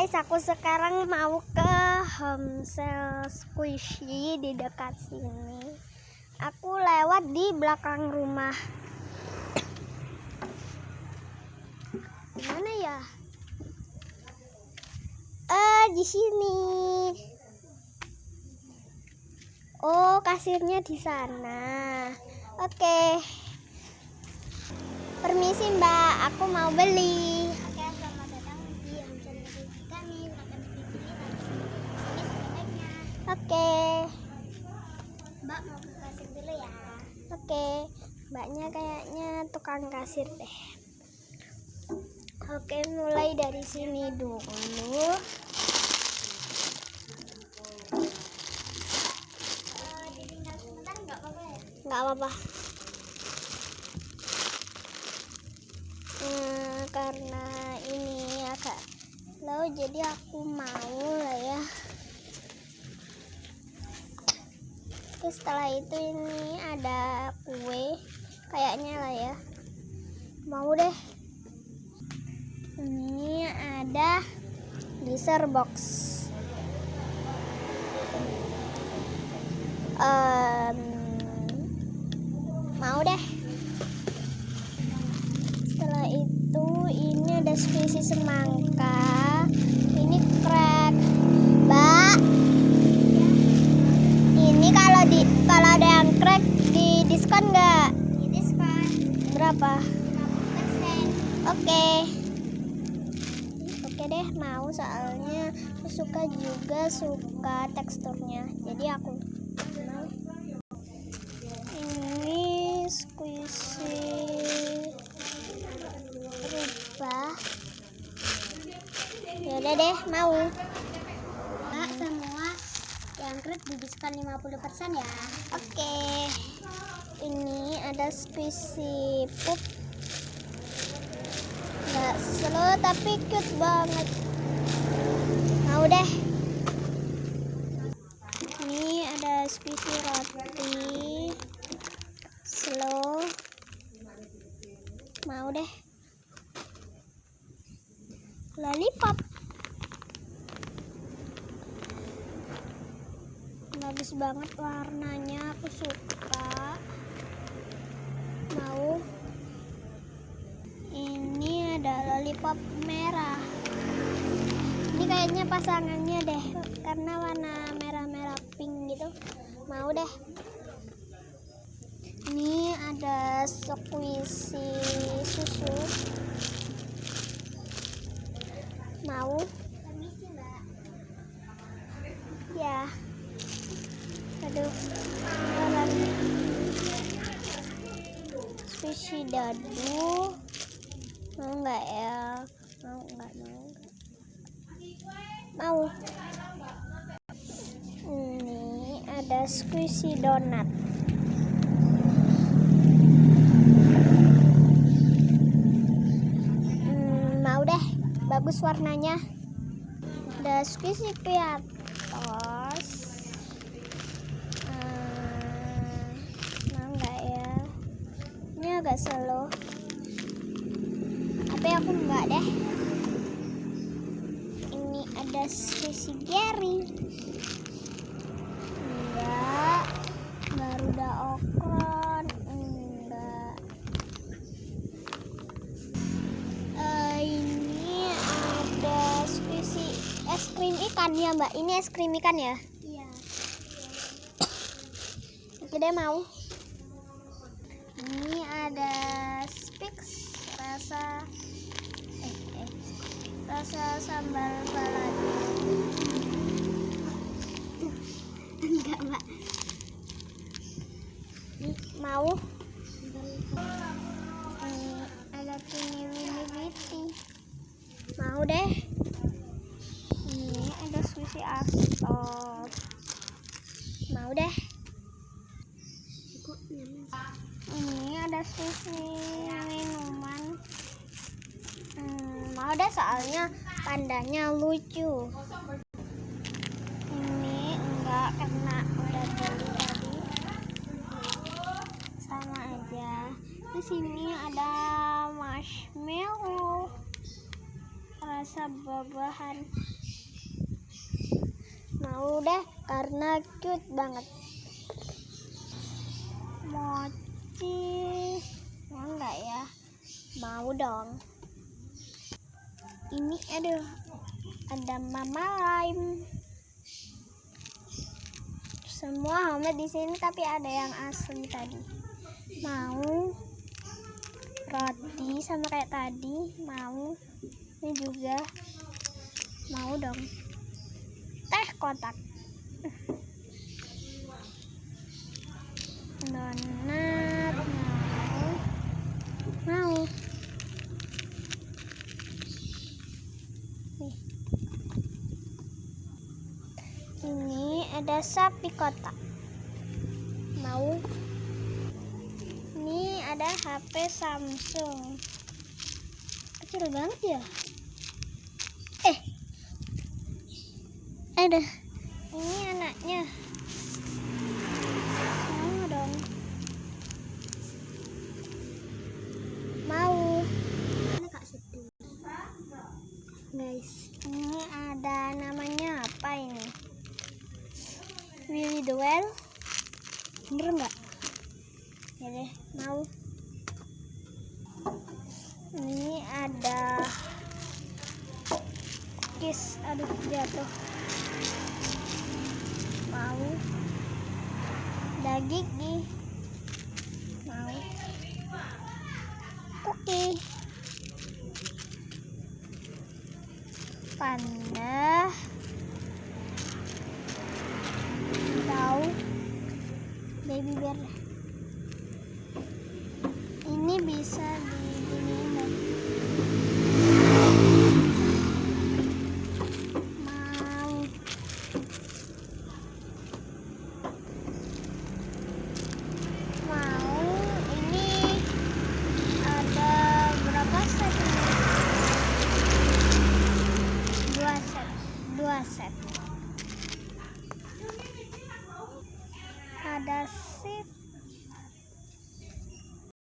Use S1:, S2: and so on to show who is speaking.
S1: guys, aku sekarang mau ke home sale squishy di dekat sini. Aku lewat di belakang rumah. Gimana ya? Di sini. Oh, kasirnya di sana. Oke. Permisi Mbak, aku mau beli.
S2: Oke, selamat datang di home sale kami. Silakan pilih ini sebenarnya.
S1: Oke.
S2: Mbak mau ke kasir dulu ya.
S1: Oke. Mbaknya kayaknya tukang kasir deh. Oke, mulai dari sini dulu.
S2: Ditinggal sebentar nggak apa-apa ya?
S1: Nggak apa-apa. Karena ini agak low, jadi aku mau lah ya. Oke, setelah itu ini ada kue kayaknya lah ya. Mau deh. Ini ada dessert box. Mau deh. Setelah itu ini ada squishy semangka. Ini crack. Mbak, ini kalau ada yang crack di diskon nggak?
S2: Di diskon
S1: Berapa?
S2: 50%.
S1: Oke deh, mau, soalnya aku suka teksturnya, jadi aku mau. Ini squishy rubah. Yaudah deh, mau.
S2: Mbak, semua yang crack di diskon 50% ya.
S1: Oke. Ini ada squishy pup. Nggak slow tapi cute banget. Mau deh. Ini ada squishy roti slow. Mau deh. Lollipop. Bagus banget warnanya, aku suka. Mau. Ini ada lollipop merah. Ini kayaknya pasangannya deh, karena warna merah-merah pink gitu. Mau deh. Ini ada squishy susu. Mau.
S2: Permisi Mbak.
S1: Ya. Aduh. Lagi. Squishy dadu. Mau nggak ya? Mau. Ini ada squishy donat. Mau deh, bagus warnanya. Ada squishy piatos. Mau nggak ya? Ini agak slow. Tapi aku enggak deh. Ini ada squishy Gary. Enggak. Garuda Okron. Enggak. Ini ada squishy es krim ikan ya Mbak. Ini es krim ikan ya?
S2: Iya.
S1: Oke deh, mau. Ini ada Spix rasa sambal balado.
S2: Enggak Mbak.
S1: Mau. Ada Tini Winnie Beauty. Mau deh. Ini ada squishy Astor. Mau deh. Ini ada squishy minuman. Mau deh, soalnya pandanya lucu. Ini enggak, kena udah beli tadi. Sama aja. Di sini ada marshmallow rasa buah-buahan. Mau deh, karena cute banget. Mochi, mau nggak ya? Mau dong. Ini aduh, ada Mama Lime. Semua homemade di sini, tapi ada yang asli tadi. Mau roti sama kayak tadi, mau. Ini juga mau dong. Teh kotak. Donat mau. Nih. Ini ada sapi kotak. Mau. Ini ada HP Samsung. Kecil banget ya. Ada. Ini anaknya. Mau dong. Mau.
S2: Ini Kak Siti.
S1: Guys, ini ada namanya apa ini? Willy the Well. Bener nggak? Ya deh, mau. Ini ada cookies. Aduh, jatuh. Mau. Daging nih. Mau. Cookie. Panda. Tahu. Baby bear.